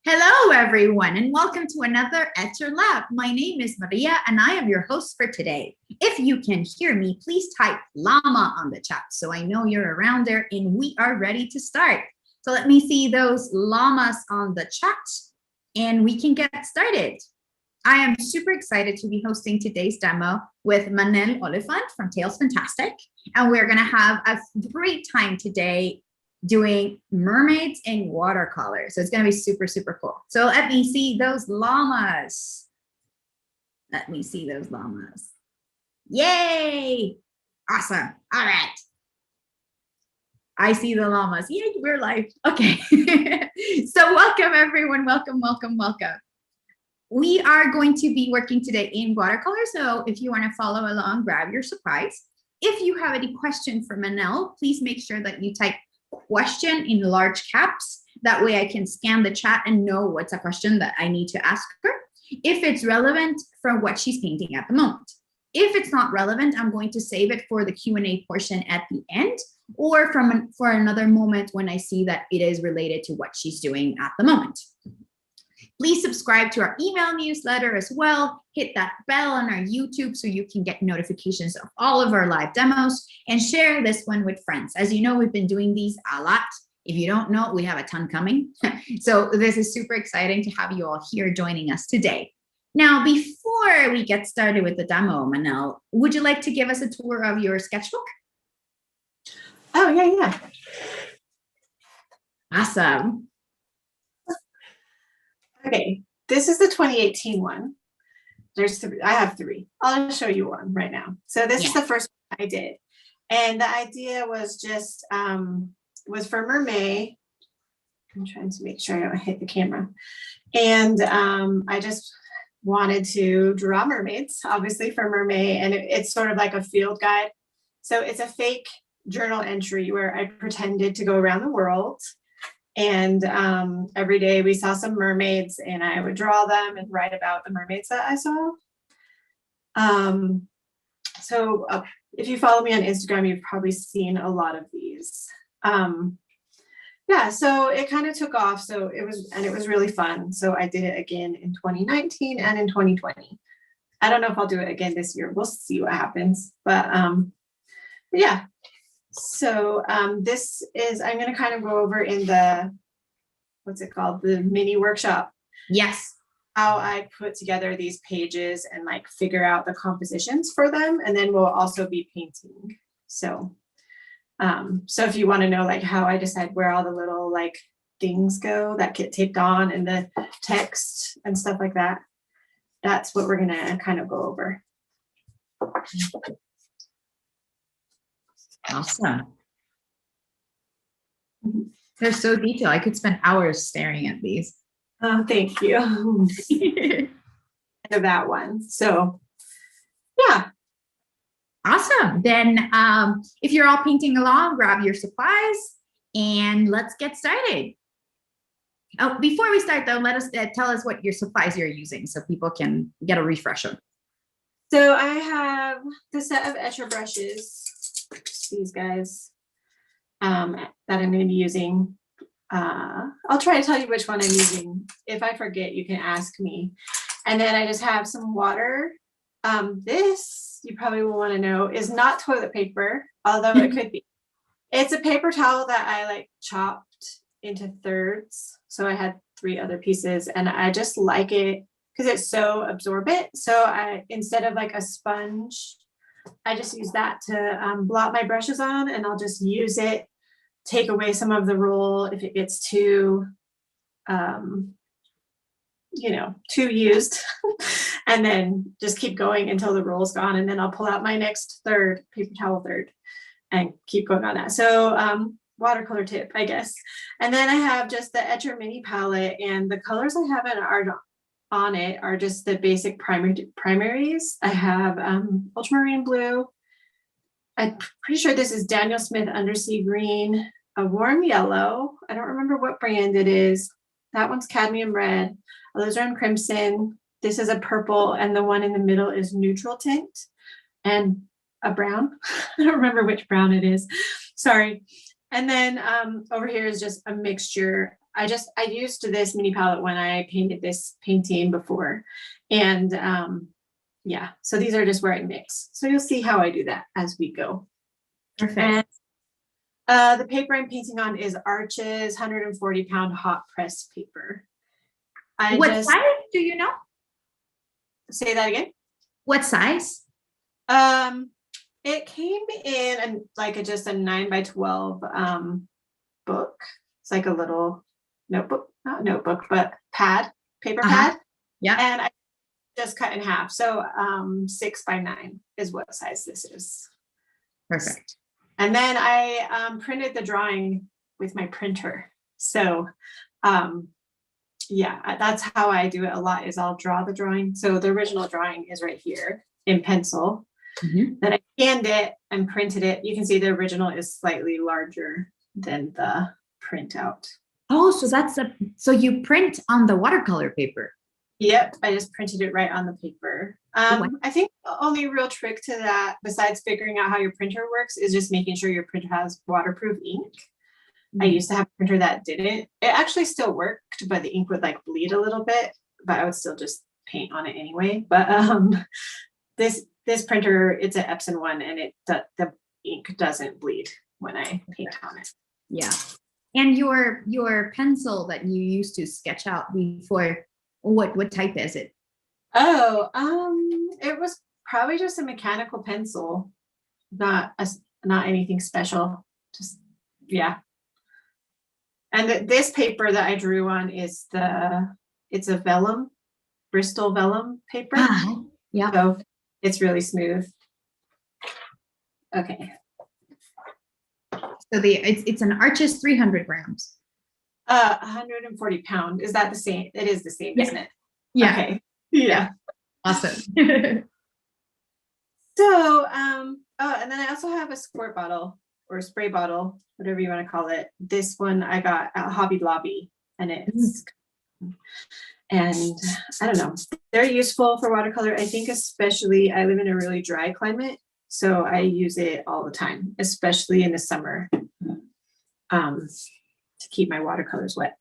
Hello, everyone, and welcome to another Etcher Lab. My name is Maria, and I am your host for today. If you can hear me, please type llama on the chat so I know you're around there, and we are ready to start. So let me see those llamas on the chat, and we can get started. I am super excited to be hosting today's demo with Manelle Oliphant from Tails Fantastic, and we're going to have a great time today doing mermaids in watercolor. So it's going to be super, super cool. So let me see those llamas. Let me see those llamas. Yay! Awesome. All right. I see the llamas. Yay, we're live. Okay. So welcome, everyone. Welcome, welcome, welcome. We are going to be working today in watercolor. So if you want to follow along, grab your supplies. If you have any questions for Manelle, please make sure that you type question in large caps. That way I can scan the chat and know what's a question that I need to ask her, if it's relevant for what she's painting at the moment. If it's not relevant, I'm going to save it for the Q&A portion at the end, or for another moment when I see that it is related to what she's doing at the moment. Please subscribe to our email newsletter as well. Hit that bell on our YouTube so you can get notifications of all of our live demos, and share this one with friends. As you know, we've been doing these a lot. If you don't know, we have a ton coming. So this is super exciting to have you all here joining us today. Now, before we get started with the demo, Manelle, would you like to give us a tour of your sketchbook? Oh, yeah. Awesome. Okay, this is the 2018 one. There's three. I have three. I'll show you one right now. So this is the first one I did. And the idea was just, was for Mermaid. I'm trying to make sure I don't hit the camera. And I just wanted to draw mermaids, obviously for Mermaid. And it's sort of like a field guide. So it's a fake journal entry where I pretended to go around the world. And every day we saw some mermaids, and I would draw them and write about the mermaids that I saw. So if you follow me on Instagram, you've probably seen a lot of these. Yeah, so it kind of took off. So it was really fun. So I did it again in 2019 and in 2020. I don't know if I'll do it again this year. We'll see what happens. But yeah. So this is, I'm going to kind of go over in the, what's it called? The mini workshop. Yes. How I put together these pages and like figure out the compositions for them. And then we'll also be painting. So, so if you want to know like how I decide where all the little like things go that get taped on and the text and stuff like that, that's what we're going to kind of go over. Awesome. They're so detailed. I could spend hours staring at these. Oh, thank you. Of that one. So, yeah. Awesome. Then if you're all painting along, grab your supplies and let's get started. Oh, before we start though, let us tell us what your supplies you're using so people can get a refresher. So I have the set of etcher brushes. These guys that I'm going to be using. I'll try to tell you which one I'm using. If I forget, you can ask me. And then I just have some water. This, you probably will want to know, is not toilet paper, although it could be. It's a paper towel that I like chopped into thirds. So I had 3 other pieces, and I just like it because it's so absorbent. So I, instead of like a sponge, I just use that to blot my brushes on, and I'll just use it, take away some of the roll if it gets too, too used, and then just keep going until the roll's gone. And then I'll pull out my next third, paper towel third, and keep going on that. So watercolor tip, I guess. And then I have just the Etcher mini palette, and the colors I have on it are just the basic primaries. I have ultramarine blue. I'm pretty sure this is Daniel Smith Undersea Green, a warm yellow. I don't remember what brand it is. That one's cadmium red, Alizarin Crimson. This is a purple, and the one in the middle is neutral tint, and a brown. I don't remember which brown it is. Sorry. And then over here is just a mixture I used this mini palette when I painted this painting before. And yeah, so these are just where I mix. So you'll see how I do that as we go. Perfect. And the paper I'm painting on is Arches 140-pound hot press paper. What size do you know? Say that again. What size? It came in just a 9x12 book. It's like a little notebook, not notebook, but paper pad. Yeah. And I just cut in half. So 6x9 is what size this is. Perfect. And then I printed the drawing with my printer. So yeah, that's how I do it a lot, is I'll draw the drawing. So the original drawing is right here in pencil. Mm-hmm. Then I scanned it and printed it. You can see the original is slightly larger than the printout. Oh, so you print on the watercolor paper. Yep, I just printed it right on the paper. I think the only real trick to that, besides figuring out how your printer works, is just making sure your printer has waterproof ink. I used to have a printer that didn't. It actually still worked, but the ink would like bleed a little bit, but I would still just paint on it anyway. But this printer, it's an Epson one, and the ink doesn't bleed when I paint on it. Yeah. And your pencil that you used to sketch out before, what type is it? Oh, it was probably just a mechanical pencil, not anything special. Just yeah. And this paper that I drew on is it's a vellum, Bristol vellum paper. Yeah. So it's really smooth. Okay. So it's an Arches 300 grams. 140 pound. Is that the same? It is the same, isn't it? Yeah. Okay. Yeah. Awesome. So, and then I also have a squirt bottle or a spray bottle, whatever you want to call it. This one I got at Hobby Lobby, and and I don't know, they're useful for watercolor. I think especially I live in a really dry climate, so I use it all the time, especially in the summer, to keep my watercolors wet.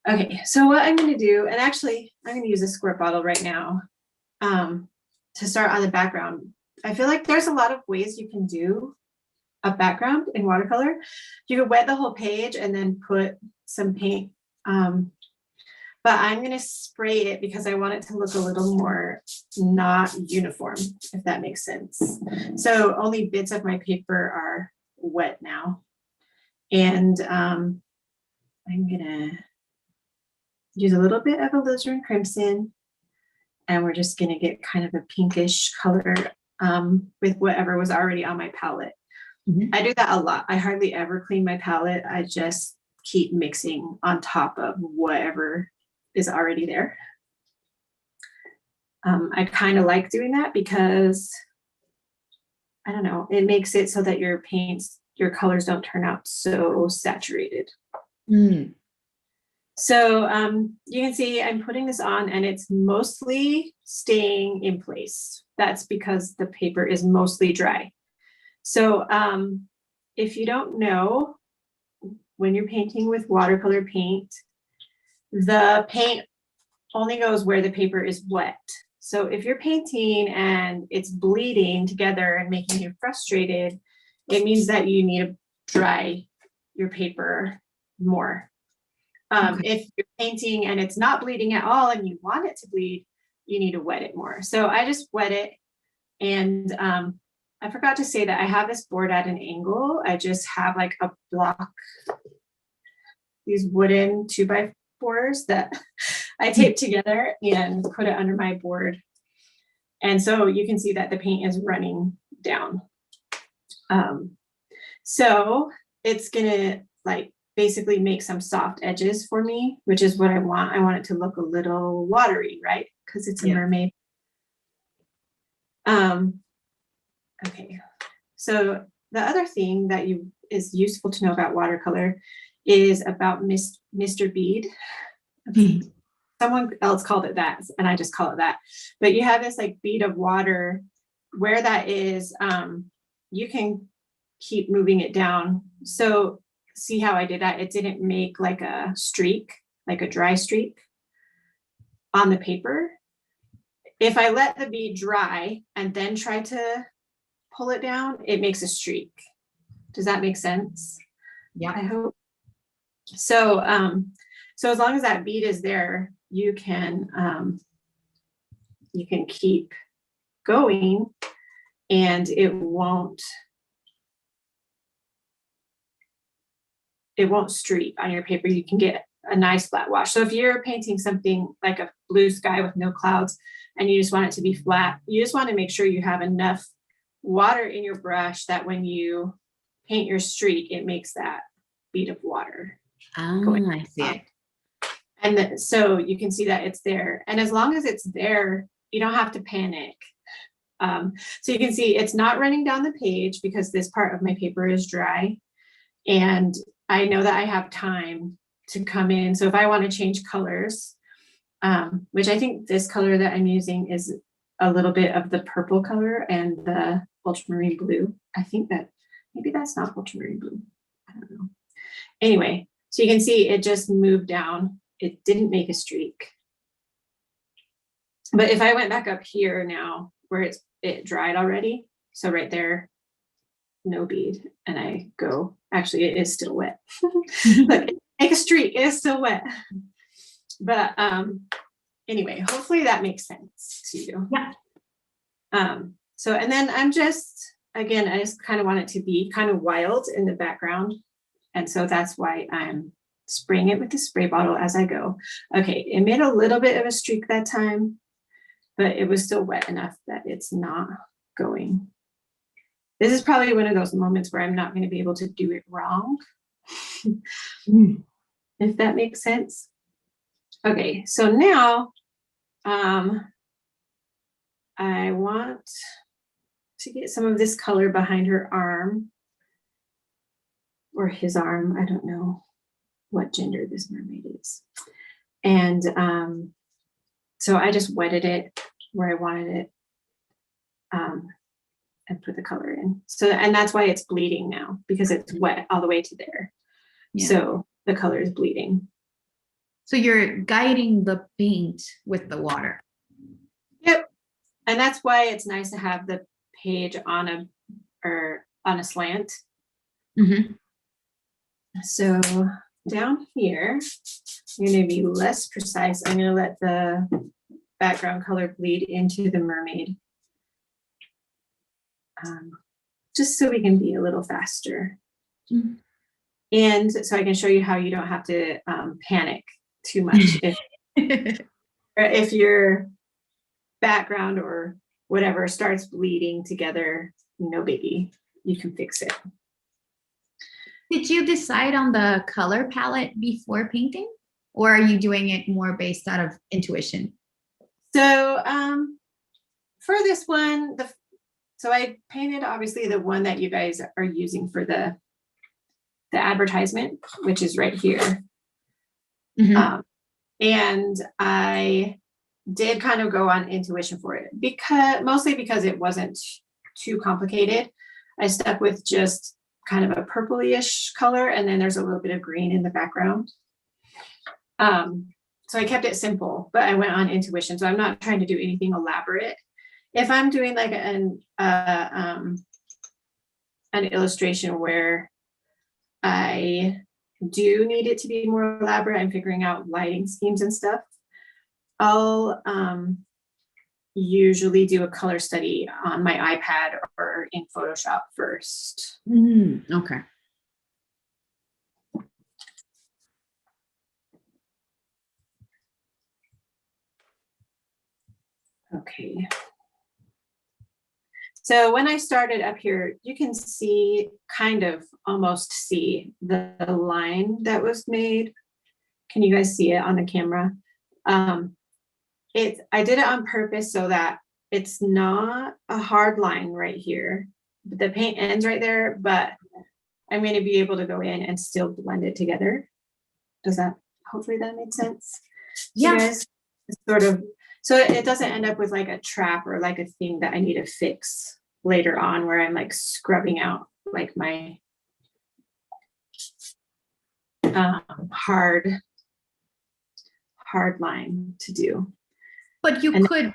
Okay, so what I'm going to do, and actually I'm going to use a squirt bottle right now to start on the background. I feel like there's a lot of ways you can do a background in watercolor. You could wet the whole page and then put some paint, but I'm going to spray it because I want it to look a little more not uniform, if that makes sense. So only bits of my paper are wet now. And I'm going to use a little bit of Alizarin Crimson, and we're just going to get kind of a pinkish color with whatever was already on my palette. Mm-hmm. I do that a lot. I hardly ever clean my palette. I just keep mixing on top of whatever is already there. I kind of like doing that because, I don't know, it makes it so that your colors don't turn out so saturated. Mm. So you can see I'm putting this on and it's mostly staying in place. That's because the paper is mostly dry. So if you don't know, when you're painting with watercolor paint, the paint only goes where the paper is wet. So if you're painting and it's bleeding together and making you frustrated, it means that you need to dry your paper more. Okay. If you're painting and it's not bleeding at all and you want it to bleed, you need to wet it more. So I just wet it. And I forgot to say that I have this board at an angle. I just have like a block, these wooden 2x4s that I tape together and put it under my board. And so you can see that the paint is running down. So it's gonna like basically make some soft edges for me, which is what I want. I want it to look a little watery, right? Because it's a mermaid. Okay, so the other thing that is useful to know about watercolor is about Mr. Bead. Someone else called it that, and I just call it that. But you have this like bead of water. Where that is, you can keep moving it down. So see how I did that? It didn't make like a streak, like a dry streak on the paper. If I let the bead dry and then try to pull it down, it makes a streak. Does that make sense? Yeah. I hope. So, so as long as that bead is there, you can keep going and it won't streak on your paper. You can get a nice flat wash. So if you're painting something like a blue sky with no clouds and you just want it to be flat, you just want to make sure you have enough water in your brush that when you paint your streak, it makes that bead of water. Oh, I see it. And so you can see that it's there. And as long as it's there, you don't have to panic. So you can see it's not running down the page because this part of my paper is dry. And I know that I have time to come in. So if I want to change colors, which I think this color that I'm using is a little bit of the purple color and the ultramarine blue. I think that maybe that's not ultramarine blue. I don't know. Anyway, so you can see it just moved down. It didn't make a streak. But if I went back up here now where it dried already, so right there, no bead, and I go, actually it is still wet. Look, make a streak, it is still wet. But anyway, hopefully that makes sense to you. Yeah. So, and then I'm just, again, I just kind of want it to be kind of wild in the background. And so that's why I'm spraying it with the spray bottle as I go. Okay, it made a little bit of a streak that time, but it was still wet enough that it's not going. This is probably one of those moments where I'm not going to be able to do it wrong. If that makes sense. Okay, so now I want to get some of this color behind her arm or his arm. I don't know what gender this mermaid is. And so I just wetted it where I wanted it and put the color in. So, and that's why it's bleeding now, because it's wet all the way to there. Yeah. So the color is bleeding. So you're guiding the paint with the water. Yep. And that's why it's nice to have the page on a slant. Mm-hmm. So down here, I'm going to be less precise. I'm going to let the background color bleed into the mermaid. Just so we can be a little faster. Mm-hmm. And so I can show you how you don't have to panic too much if your background or whatever starts bleeding together, no biggie, you can fix it. Did you decide on the color palette before painting, or are you doing it more based out of intuition? So for this one, so I painted obviously the one that you guys are using for the advertisement, which is right here. Mm-hmm. And I did kind of go on intuition for it, mostly because it wasn't too complicated. I stuck with just kind of a purpley-ish color, and then there's a little bit of green in the background. So I kept it simple, but I went on intuition. So I'm not trying to do anything elaborate. If I'm doing like an illustration where I do need it to be more elaborate, I'm figuring out lighting schemes and stuff, I'll usually do a color study on my iPad or in Photoshop first. Okay. Okay. So when I started up here, you can see, almost see the line that was made. Can you guys see it on the camera? I did it on purpose so that it's not a hard line right here. The paint ends right there, but I'm going to be able to go in and still blend it together. Hopefully that made sense? Yeah. You guys, sort of, so it doesn't end up with like a trap or like a thing that I need to fix later on where I'm like scrubbing out like my hard line to do. But you could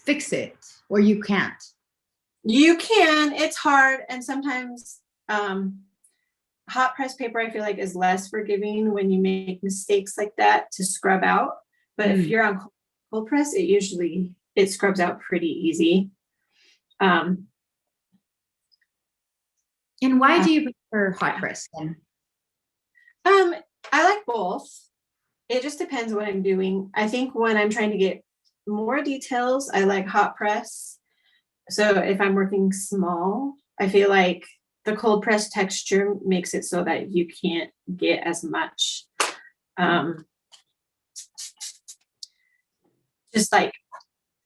fix it, or you can't. You can, it's hard. And sometimes hot press paper, I feel like, is less forgiving when you make mistakes like that to scrub out. But if you're on cold press, it scrubs out pretty easy. And why do you prefer hot press then? I like both. It just depends what I'm doing. I think when I'm trying to get more details, I like hot press. So if I'm working small, I feel like the cold press texture makes it so that you can't get as much, just like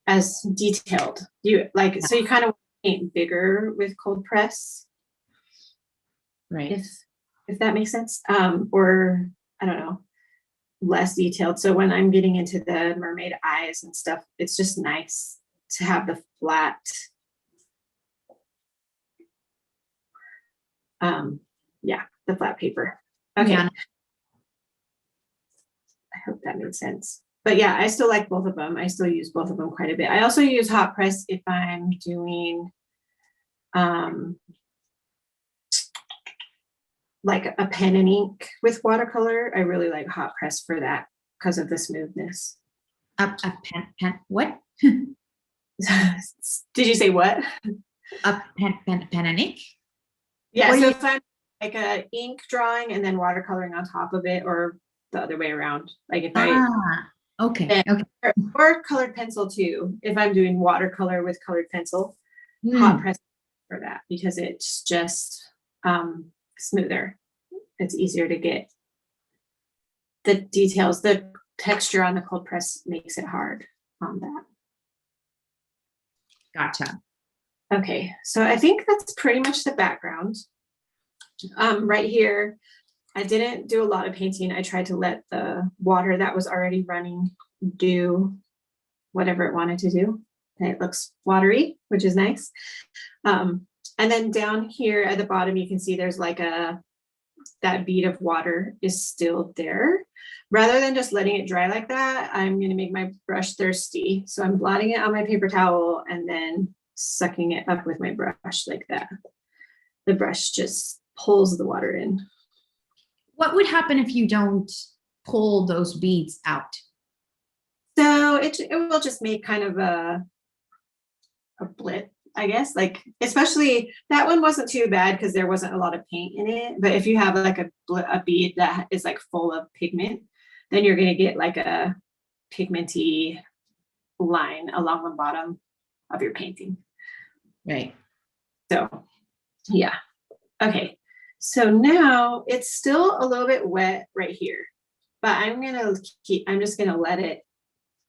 as detailed. So you kind of paint bigger with cold press. Right. If that makes sense. Or I don't know, less detailed. So when I'm getting into the mermaid eyes and stuff, it's just nice to have the flat, the flat paper. Okay. Yeah. I hope that made sense. But yeah, I still like both of them. I still use both of them quite a bit. I also use hot press if I'm doing like a pen and ink with watercolor. I really like hot press for that because of the smoothness. A pen, what? Did you say what? A pen and ink? Yeah, so if I'm like a ink drawing and then watercoloring on top of it, or the other way around. Like if okay. Or colored pencil too. If I'm doing watercolor with colored pencil, hot press for that, because it's just smoother. It's easier to get the details. The texture on the cold press makes it hard on that. Gotcha. Okay, so I think that's pretty much the background. Right here, I didn't do a lot of painting. I tried to let the water that was already running do whatever it wanted to do. And it looks watery, which is nice. And then down here at the bottom, you can see there's like that bead of water is still there. Rather than just letting it dry like that, I'm going to make my brush thirsty. So I'm blotting it on my paper towel and then sucking it up with my brush like that. The brush just pulls the water in. What would happen if you don't pull those beads out? So it will just make kind of a blip, I guess. Like, especially that one wasn't too bad because there wasn't a lot of paint in it. But if you have like a bead that is like full of pigment, then you're going to get like a pigmenty line along the bottom of your painting. Right. So, yeah. Okay. So now it's still a little bit wet right here, but I'm just going to let it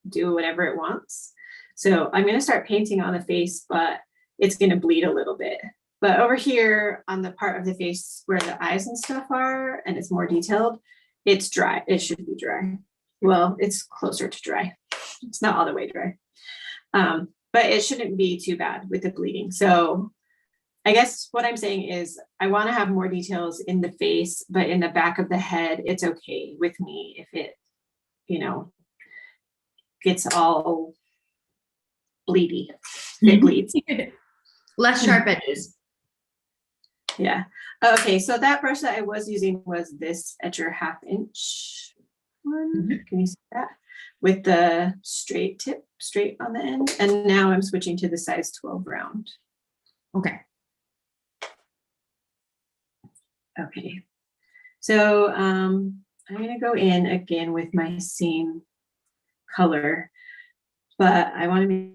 do whatever it wants. So I'm going to start painting on the face, but it's going to bleed a little bit. But over here on the part of the face where the eyes and stuff are, and it's more detailed, it's dry. It should be dry. Well, it's closer to dry. It's not all the way dry. But it shouldn't be too bad with the bleeding. So I guess what I'm saying is I want to have more details in the face, but in the back of the head, it's okay with me if it, gets all bleedy. It bleeds. Less sharp edges. Yeah. Okay, so that brush that I was using was this Etcher 1/2 inch one. Can you see that? With the straight tip, straight on the end. And now I'm switching to the size 12 round. Okay. Okay. So I'm going to go in again with my same color, but I want to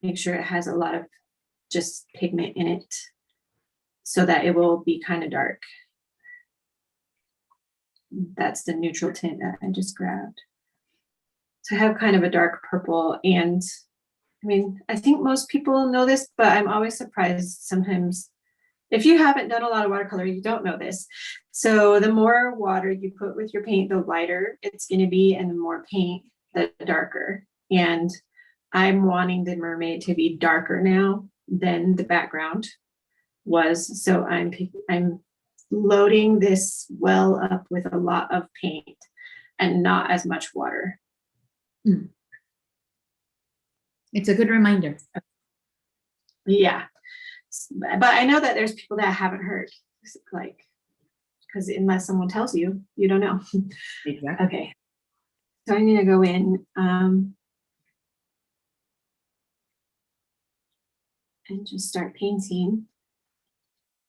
make sure it has a lot of just pigment in it so that it will be kind of dark. That's the neutral tint that I just grabbed. So I have kind of a dark purple, and I mean, I think most people know this, but I'm always surprised sometimes. If you haven't done a lot of watercolor, you don't know this. So the more water you put with your paint, the lighter it's going to be, and the more paint, the darker. And I'm wanting the mermaid to be darker now than the background was. So I'm loading this well up with a lot of paint and not as much water. It's a good reminder. Yeah. But I know that there's people that haven't heard, like, because unless someone tells you, you don't know. Exactly. Okay. So I'm going to go in and just start painting.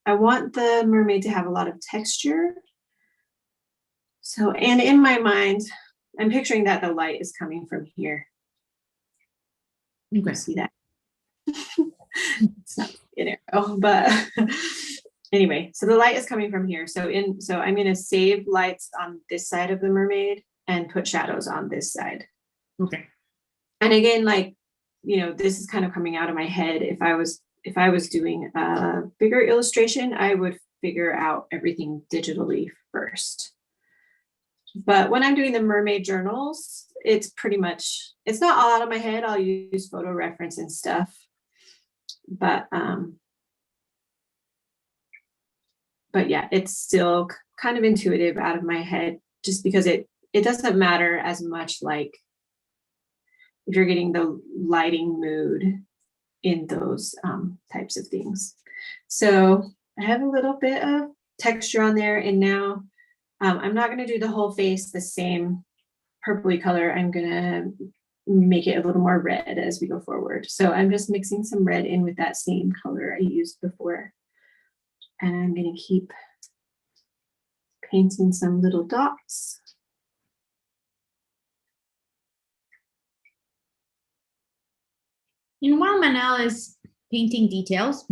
I want the mermaid to have a lot of texture. So, and in my mind, I'm picturing that the light is coming from here. Okay. You see that? It's not in arrow, but anyway, so the light is coming from here. So I'm going to save lights on this side of the mermaid and put shadows on this side. Okay. And again, like, you know, this is kind of coming out of my head. If I was doing a bigger illustration, I would figure out everything digitally first. But when I'm doing the mermaid journals, it's pretty much, it's not all out of my head. I'll use photo reference and stuff. But yeah, it's still kind of intuitive out of my head, just because it doesn't matter as much, like if you're getting the lighting mood in those types of things. So I have a little bit of texture on there, and now I'm not going to do the whole face the same purpley color. I'm going to make it a little more red as we go forward. So I'm just mixing some red in with that same color I used before. And I'm going to keep painting some little dots. And while Manelle is painting details,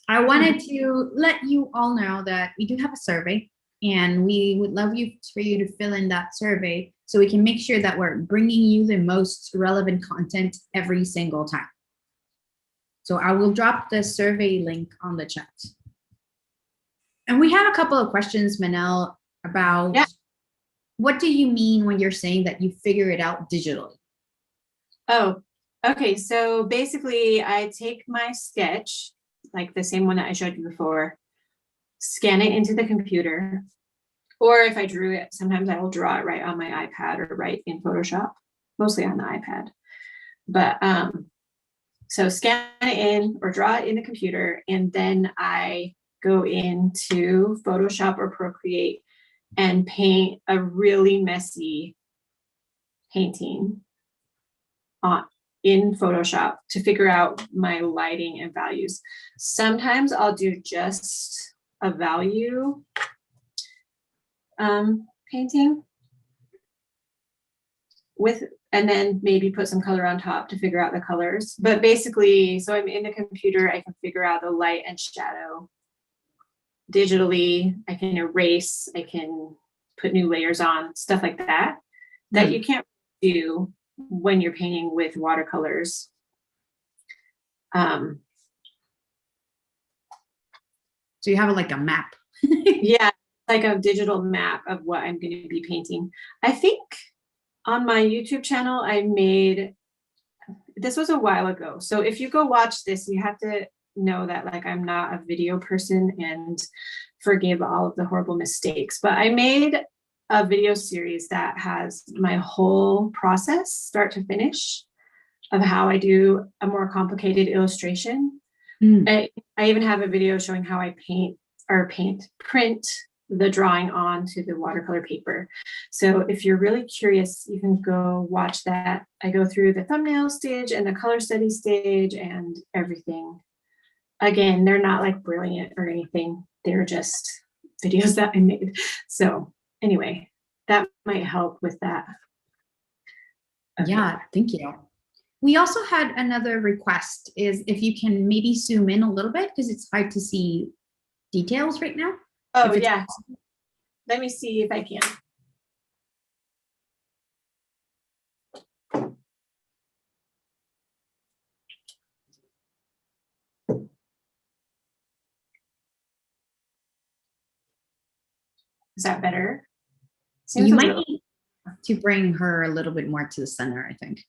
I wanted to let you all know that we do have a survey, and we would love for you to fill in that survey so we can make sure that we're bringing you the most relevant content every single time. So I will drop the survey link on the chat. And we have a couple of questions, Manelle, about what do you mean when you're saying that you figure it out digitally? Oh, okay. So basically I take my sketch, like the same one that I showed you before, scan it into the computer, or if I drew it, sometimes I will draw it right on my iPad or right in Photoshop, mostly on the iPad. But so scan it in or draw it in the computer, and then I go into Photoshop or Procreate and paint a really messy painting in Photoshop to figure out my lighting and values. Sometimes I'll do just a value painting with, and then maybe put some color on top to figure out the colors. But basically, so I'm in the computer, I can figure out the light and shadow digitally. I can erase, I can put new layers on, stuff like that, that you can't do when you're painting with watercolors. So you have like a map. Yeah, like a digital map of what I'm going to be painting. I think on my YouTube channel, I made, this was a while ago. So if you go watch this, you have to know that like I'm not a video person and forgive all of the horrible mistakes. But I made a video series that has my whole process, start to finish, of how I do a more complicated illustration. I even have a video showing how I print the drawing onto the watercolor paper. So if you're really curious, you can go watch that. I go through the thumbnail stage and the color study stage and everything. Again, they're not like brilliant or anything. They're just videos that I made. So anyway, that might help with that. Okay. Yeah, thank you. We also had another request, is if you can maybe zoom in a little bit, because it's hard to see details right now. Oh, yeah. Let me see if I can. Is that better? You might need to bring her a little bit more to the center, I think.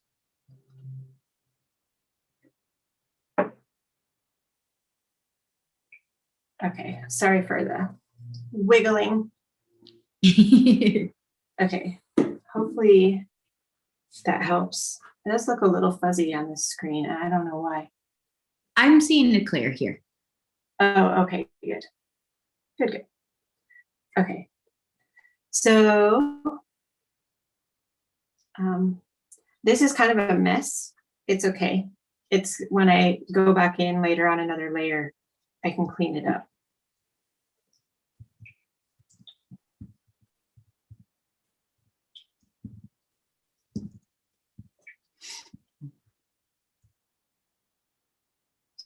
Okay, sorry for the wiggling. Okay, hopefully that helps. It does look a little fuzzy on the screen, and I don't know why. I'm seeing it clear here. Oh, okay, good. Good, good. Okay. So this is kind of a mess. It's okay. It's when I go back in later on another layer, I can clean it up.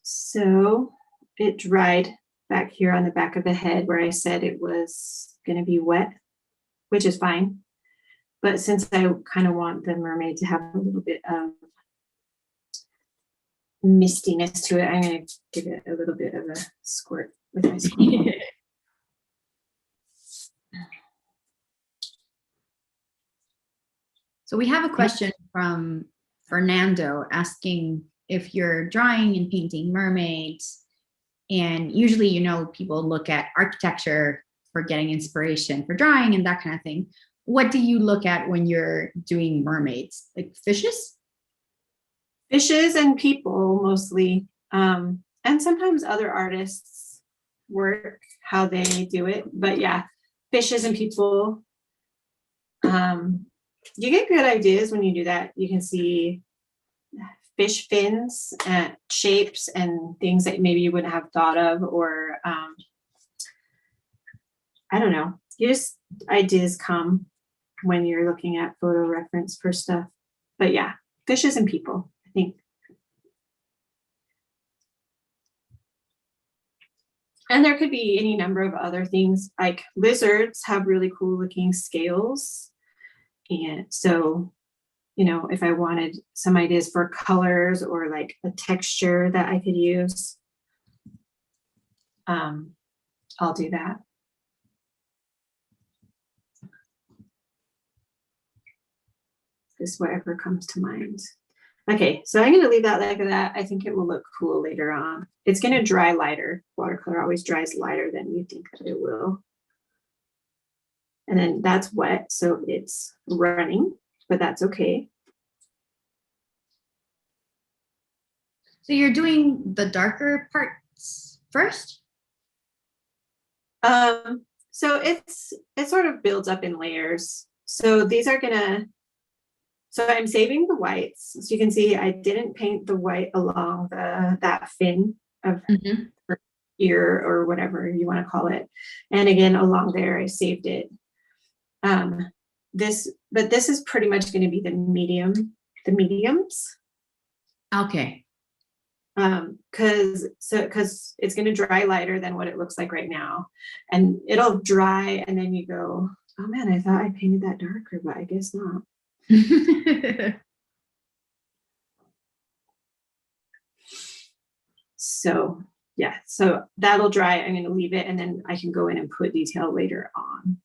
So it dried back here on the back of the head where I said it was going to be wet, which is fine. But since I kind of want the mermaid to have a little bit of mistiness to it, I'm going to give it a little bit of a squirt with my squirtle. So we have a question from Fernando asking if you're drawing and painting mermaids, and usually, you know, people look at architecture for getting inspiration for drawing and that kind of thing. What do you look at when you're doing mermaids? Like fishes? Fishes and people mostly, and sometimes other artists work how they do it. But yeah, fishes and people. You get good ideas when you do that. You can see fish fins and shapes and things that maybe you wouldn't have thought of, or I don't know. Ideas come when you're looking at photo reference for stuff. But yeah, fishes and people, I think. And there could be any number of other things, like lizards have really cool looking scales. And so, you know, if I wanted some ideas for colors or like a texture that I could use, I'll do that. Just whatever comes to mind. Okay, so I'm going to leave that like that. I think it will look cool later on. It's going to dry lighter. Watercolor always dries lighter than you think that it will. And then that's wet, so it's running, but that's okay. So you're doing the darker parts first? So it sort of builds up in layers. So these are gonna, so I'm saving the whites. So you can see I didn't paint the white along that fin of her ear or whatever you want to call it. And again, along there, I saved it. But this is pretty much going to be the mediums. Okay. Because it's going to dry lighter than what it looks like right now, and it'll dry, and then you go, oh man, I thought I painted that darker, but I guess not. So yeah, so that'll dry. I'm going to leave it, and then I can go in and put detail later on.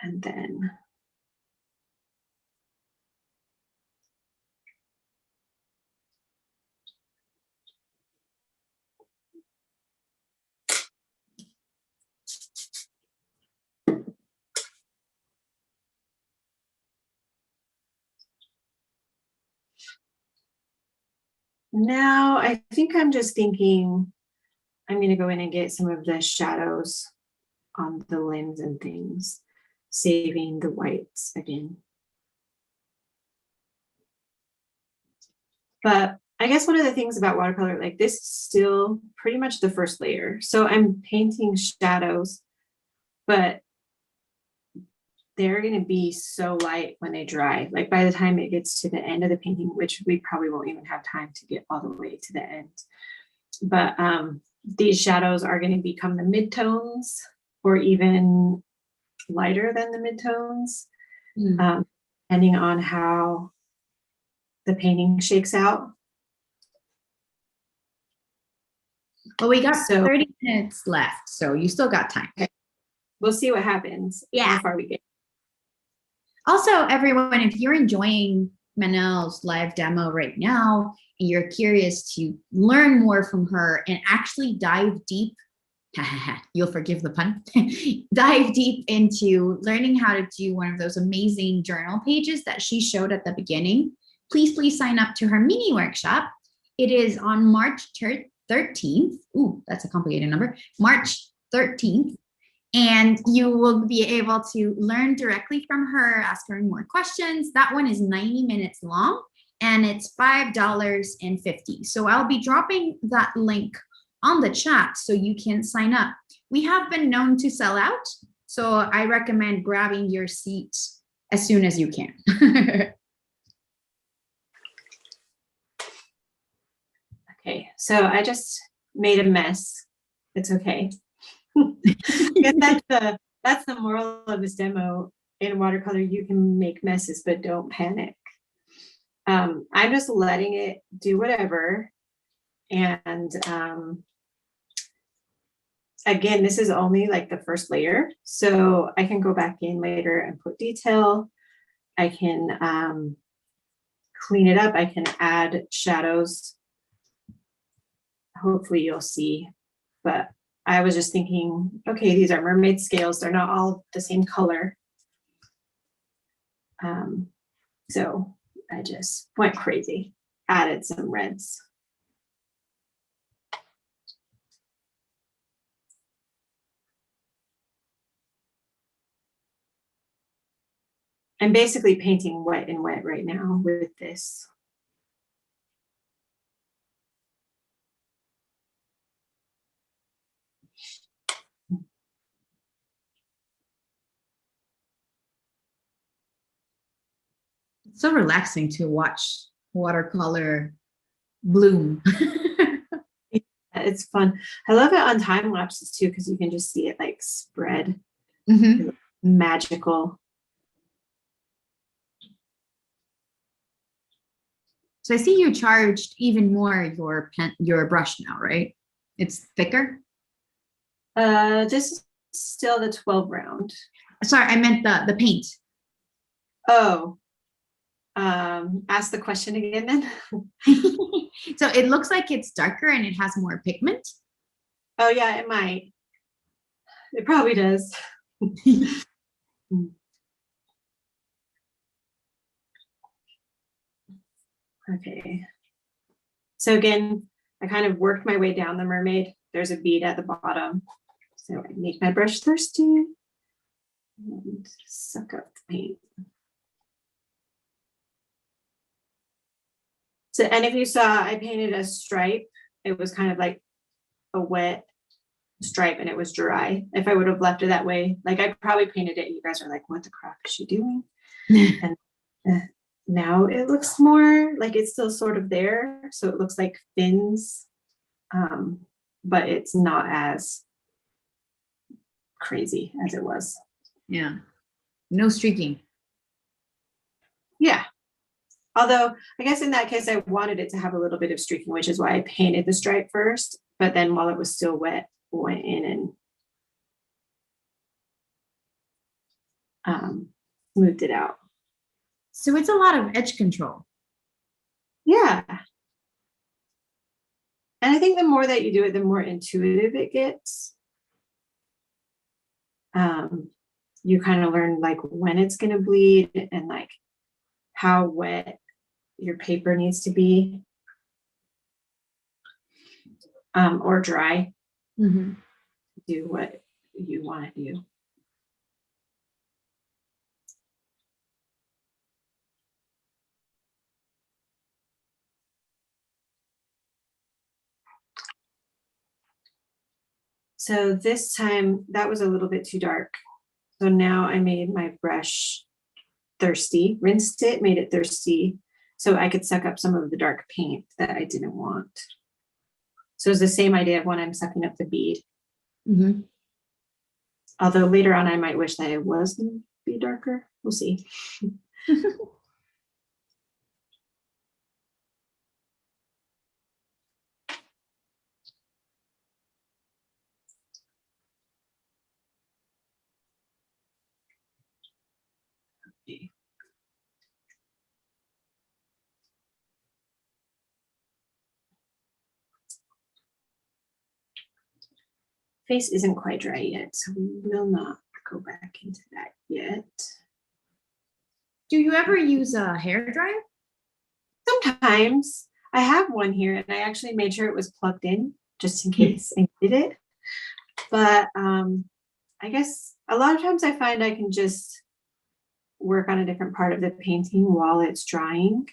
And then now I think I'm just thinking I'm going to go in and get some of the shadows on the limbs and things, saving the whites again. But I guess one of the things about watercolor, like this is still pretty much the first layer. So I'm painting shadows, but they're going to be so light when they dry. Like by the time it gets to the end of the painting, which we probably won't even have time to get all the way to the end. But these shadows are going to become the midtones or even lighter than the midtones, depending on how the painting shakes out. Well, we got 30 minutes left, so you still got time. Okay. We'll see what happens. Yeah. How far we get. Also, everyone, if you're enjoying Manelle's live demo right now and you're curious to learn more from her and actually dive deep you'll forgive the pun, dive deep into learning how to do one of those amazing journal pages that she showed at the beginning, please sign up to her mini workshop. It is on March 13th. Ooh, that's a complicated number. March 13th. And you will be able to learn directly from her, ask her more questions. That one is 90 minutes long and it's $5.50. So I'll be dropping that link on the chat so you can sign up. We have been known to sell out, so I recommend grabbing your seat as soon as you can. Okay, so I just made a mess. It's okay. That's the moral of this demo. In watercolor, you can make messes, but don't panic. I'm just letting it do whatever. And again, this is only like the first layer. So I can go back in later and put detail. I can clean it up. I can add shadows. Hopefully you'll see, but I was just thinking, okay, these are mermaid scales. They're not all the same color. So I just went crazy, added some reds. I'm basically painting wet and wet right now with this. It's so relaxing to watch watercolor bloom. It's fun. I love it on time lapses too, because you can just see it like spread. Mm-hmm. Magical. So I see you charged even more your brush now, right? It's thicker. This is still the 12 round. Sorry, I meant the paint. Oh, ask the question again then. So it looks like it's darker and it has more pigment. Oh yeah, it might. It probably does. Okay. So again, I kind of worked my way down the mermaid. There's a bead at the bottom. So I make my brush thirsty and suck up the paint. So, and if you saw, I painted a stripe. It was kind of like a wet stripe and it was dry. If I would have left it that way, like I probably painted it, you guys are like, what the crap is she doing? And now it looks more like it's still sort of there. So it looks like fins, but it's not as crazy as it was. Yeah. No streaking. Yeah. Although I guess in that case, I wanted it to have a little bit of streaking, which is why I painted the stripe first. But then while it was still wet, went in and smoothed it out. So it's a lot of edge control. Yeah. And I think the more that you do it, the more intuitive it gets. You kind of learn like when it's going to bleed and like how wet your paper needs to be, or dry. Mm-hmm. Do what you want to do. So this time that was a little bit too dark. So now I made my brush thirsty, rinsed it, made it thirsty, so I could suck up some of the dark paint that I didn't want. So it's the same idea of when I'm sucking up the bead. Mm-hmm. Although later on I might wish that it was going to be darker. We'll see. Okay. face isn't quite dry yet, so we will not go back into that yet. Do you ever use a hair dryer? Sometimes. I have one here, and I actually made sure it was plugged in just in case I needed it. But I guess a lot of times I find I can just work on a different part of the painting while it's drying.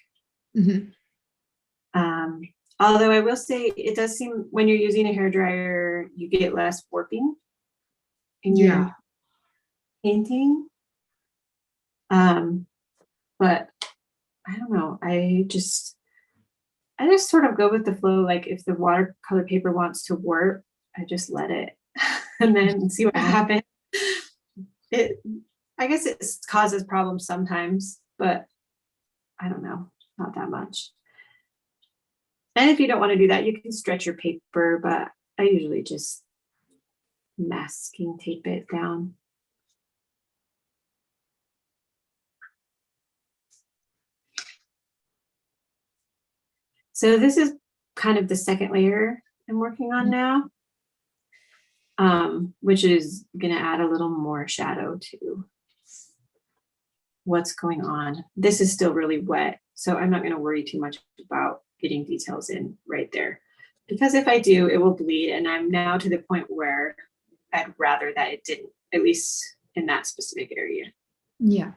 Mm-hmm. Although I will say it does seem when you're using a hairdryer, you get less warping in your painting. But I don't know. I just sort of go with the flow. Like if the watercolor paper wants to warp, I just let it and then see what happens. I guess it causes problems sometimes, but I don't know, not that much. And if you don't want to do that, you can stretch your paper, but I usually just masking tape it down. So this is kind of the second layer I'm working on now, which is going to add a little more shadow to what's going on. This is still really wet, so I'm not going to worry too much about getting details in right there, because if I do, it will bleed, and I'm now to the point where I'd rather that it didn't, at least in that specific area. Yeah.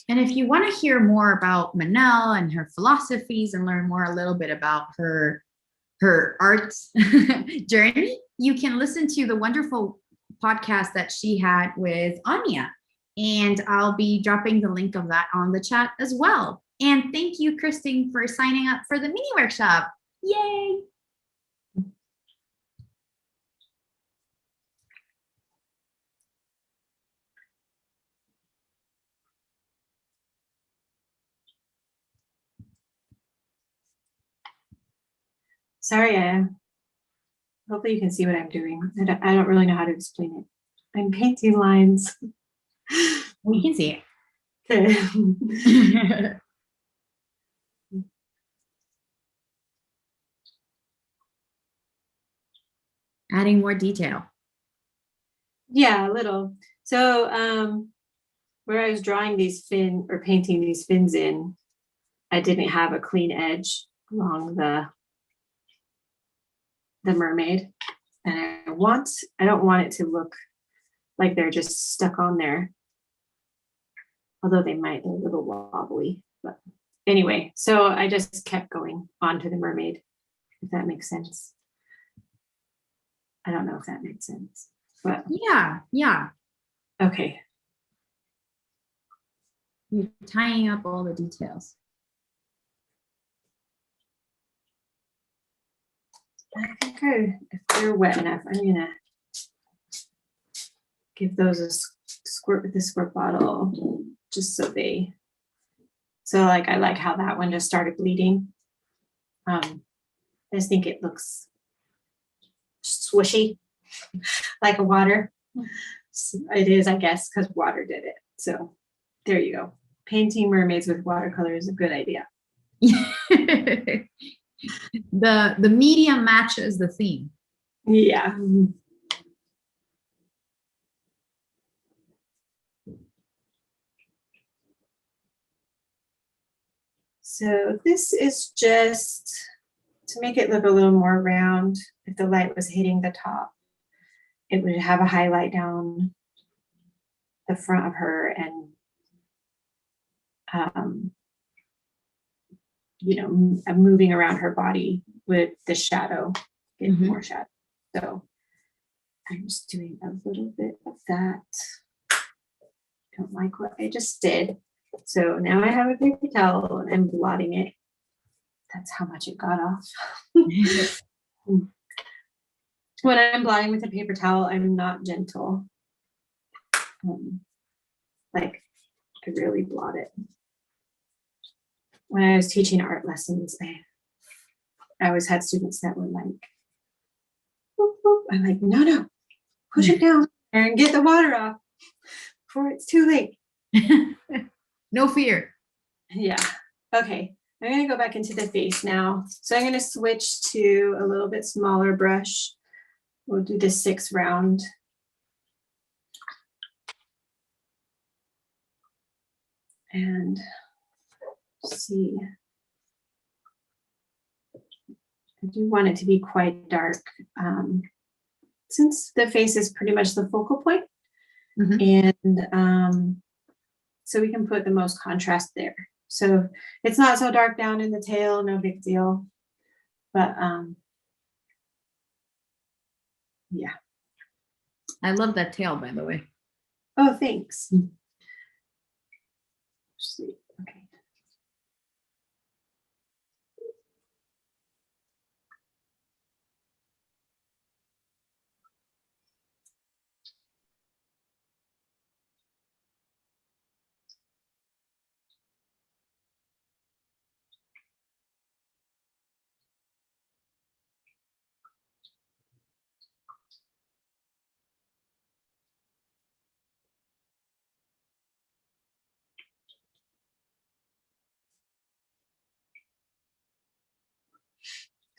And if you want to hear more about Manelle and her philosophies and learn more a little bit about her arts journey, you can listen to the wonderful podcast that she had with Anya. And I'll be dropping the link of that on the chat as well. And thank you, Christine, for signing up for the mini workshop. Yay! Sorry, hopefully you can see what I'm doing. I don't really know how to explain it. I'm painting lines. We can see it. Okay. Adding more detail. Yeah, a little. So where I was drawing these painting these fins in, I didn't have a clean edge along the mermaid. And I don't want it to look like they're just stuck on there. Although they might, they're a little wobbly. But anyway, so I just kept going onto the mermaid, if that makes sense. I don't know if that makes sense. But yeah. Okay. You're tying up all the details. I think if they're wet enough, I'm gonna give those a squirt with the squirt bottle, just so like I like how that one just started bleeding. I just think it looks swishy, like a water. It is, I guess, because water did it. So there you go. Painting mermaids with watercolor is a good idea. The medium matches the theme. Yeah. So this is just to make it look a little more round. If the light was hitting the top, it would have a highlight down the front of her, and moving around her body with the shadow, get more shadow. So I'm just doing a little bit of that. Don't like what I just did. So now I have a paper towel and I'm blotting it. That's how much it got off. When I'm blotting with a paper towel, I'm not gentle. Like I really blot it. When I was teaching art lessons, I always had students that were like, whoop, whoop. I'm like, no, push it down and get the water off. before it's too late. No fear. Yeah. Okay. I'm going to go back into the face now. So I'm going to switch to a little bit smaller brush. We'll do the 6 round. And see. I do want it to be quite dark. Since the face is pretty much the focal point. And so we can put the most contrast there. So it's not so dark down in the tail, no big deal. But yeah. I love that tail, by the way. Oh, thanks. Let's see. Okay.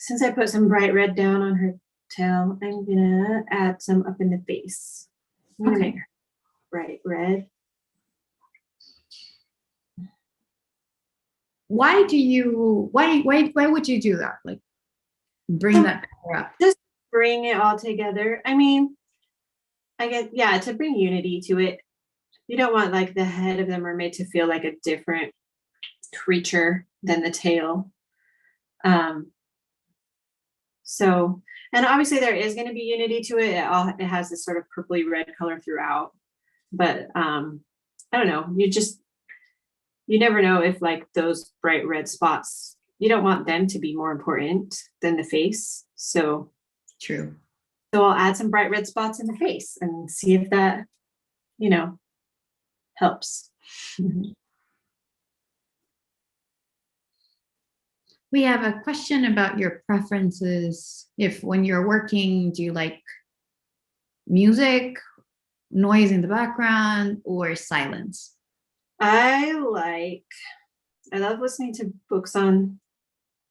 Since I put some bright red down on her tail, I'm gonna add some up in the face. I'm gonna make her bright red. Why would you do that? Like bring that color up? Just bring it all together. I mean, I get, yeah, to bring unity to it. You don't want like the head of the mermaid to feel like a different creature than the tail. So, and obviously there is going to be unity to it. It has this sort of purpley red color throughout, but I don't know. You never know if like those bright red spots, you don't want them to be more important than the face. So true. So I'll add some bright red spots in the face and see if that, helps. We have a question about your preferences. If when you're working, do you like music, noise in the background, or silence? I love listening to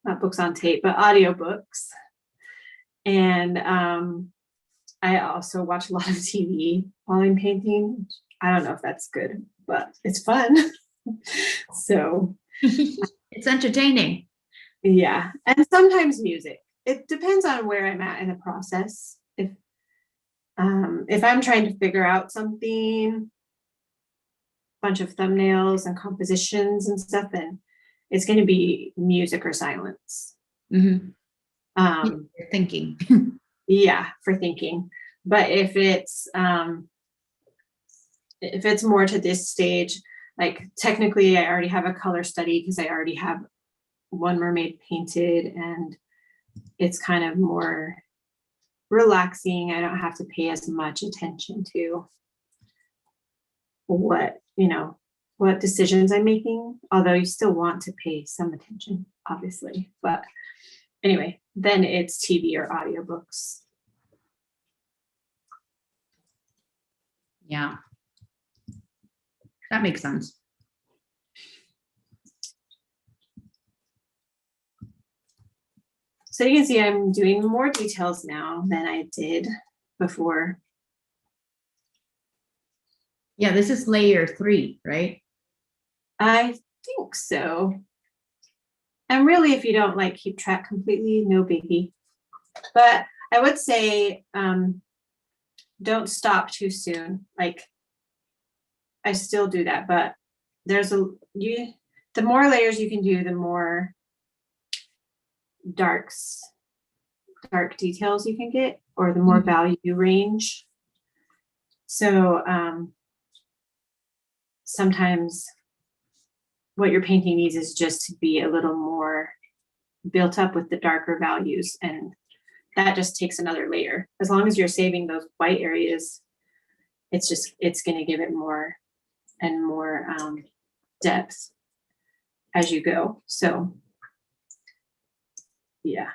not books on tape, but audiobooks. And I also watch a lot of TV while I'm painting. I don't know if that's good, but it's fun. So it's entertaining. Yeah. And sometimes music. It depends on where I'm at in the process. If I'm trying to figure out something, bunch of thumbnails and compositions and stuff, then it's going to be music or silence. You're thinking. Yeah, for thinking. But if it's more to this stage, like technically I already have a color study because I already have one mermaid painted, and it's kind of more relaxing. I don't have to pay as much attention to what decisions I'm making, although you still want to pay some attention, obviously. But anyway, then it's TV or audiobooks. Yeah, that makes sense. So you can see I'm doing more details now than I did before. Yeah, this is layer 3, right? I think so. And really, if you don't like keep track completely, no biggie. But I would say don't stop too soon. Like I still do that, but the more layers you can do, the more dark details you can get, or the more value range. So sometimes what your painting needs is just to be a little more built up with the darker values, and that just takes another layer. As long as you're saving those white areas, it's going to give it more and more depth as you go. So yeah.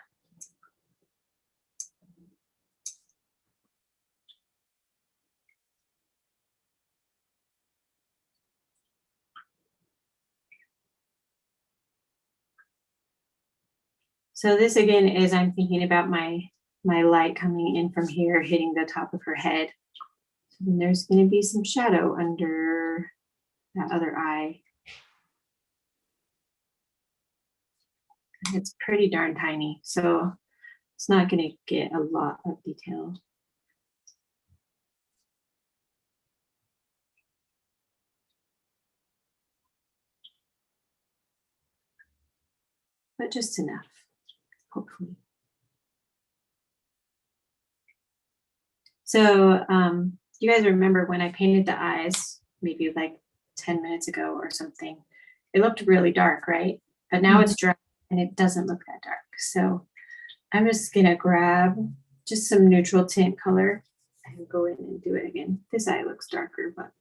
So this again is I'm thinking about my light coming in from here, hitting the top of her head. So then there's going to be some shadow under that other eye. And it's pretty darn tiny, so it's not going to get a lot of detail. But just enough, hopefully. So you guys remember when I painted the eyes, maybe like 10 minutes ago or something, it looked really dark, right? But now it's dry and it doesn't look that dark. So I'm just gonna grab just some neutral tint color and go in and do it again. This eye looks darker, but.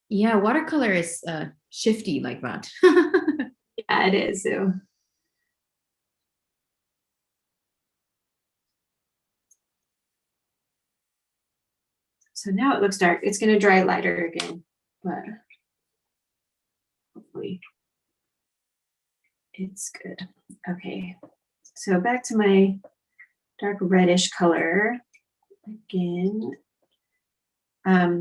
Yeah, watercolor is shifty like that. Yeah, it is. So now it looks dark. It's going to dry lighter again, but hopefully it's good. Okay, so back to my dark reddish color again.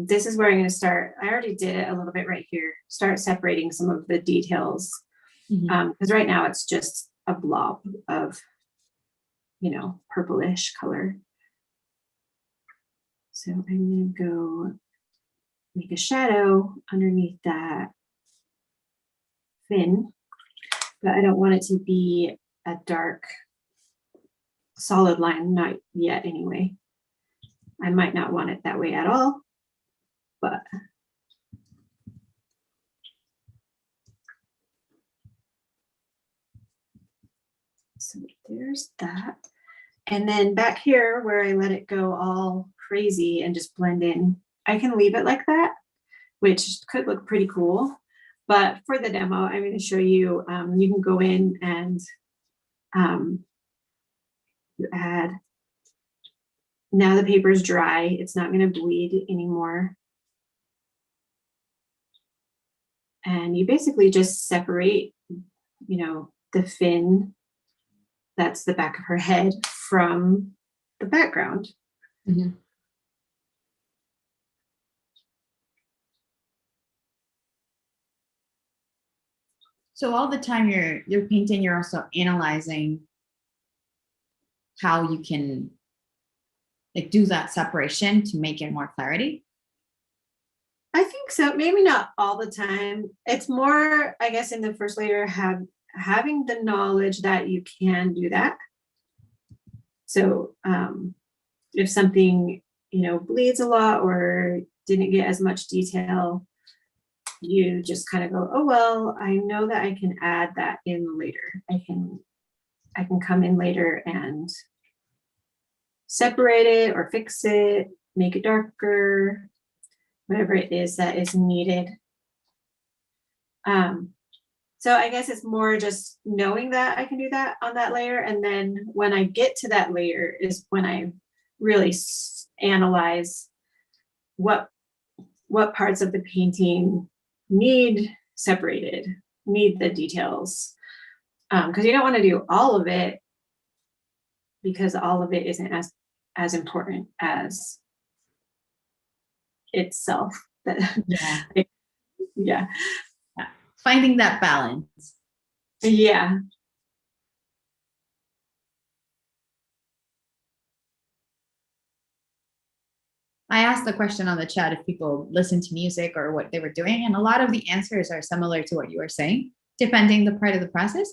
This is where I'm going to start. I already did it a little bit right here. Start separating some of the details because right now it's just a blob of, you know, purplish color. So I'm going to go make a shadow underneath that fin, but I don't want it to be a dark solid line, not yet anyway. I might not want it that way at all, but so there's that. And then back here where I let it go all crazy and just blend in, I can leave it like that, which could look pretty cool. But for the demo, I'm going to show you, you can go in and you add, now the paper's dry, it's not going to bleed anymore. And you basically just separate, you know, the fin, that's the back of her head, from the background. So all the time you're painting, you're also analyzing how you can like do that separation to make it more clarity. I think so. Maybe not all the time. It's more, I guess, in the first layer, having the knowledge that you can do that. So if something, you know, bleeds a lot or didn't get as much detail, you just kind of go, oh, well, I know that I can add that in later. I can come in later and separate it or fix it, make it darker, whatever it is that is needed. So I guess it's more just knowing that I can do that on that layer. And then when I get to that layer is when I really analyze what parts of the painting need separated, need the details. Because you don't want to do all of it, because all of it isn't as important as itself. Yeah. Yeah. Finding that balance. Yeah. I asked the question on the chat if people listen to music or what they were doing, and a lot of the answers are similar to what you were saying, depending the part of the process.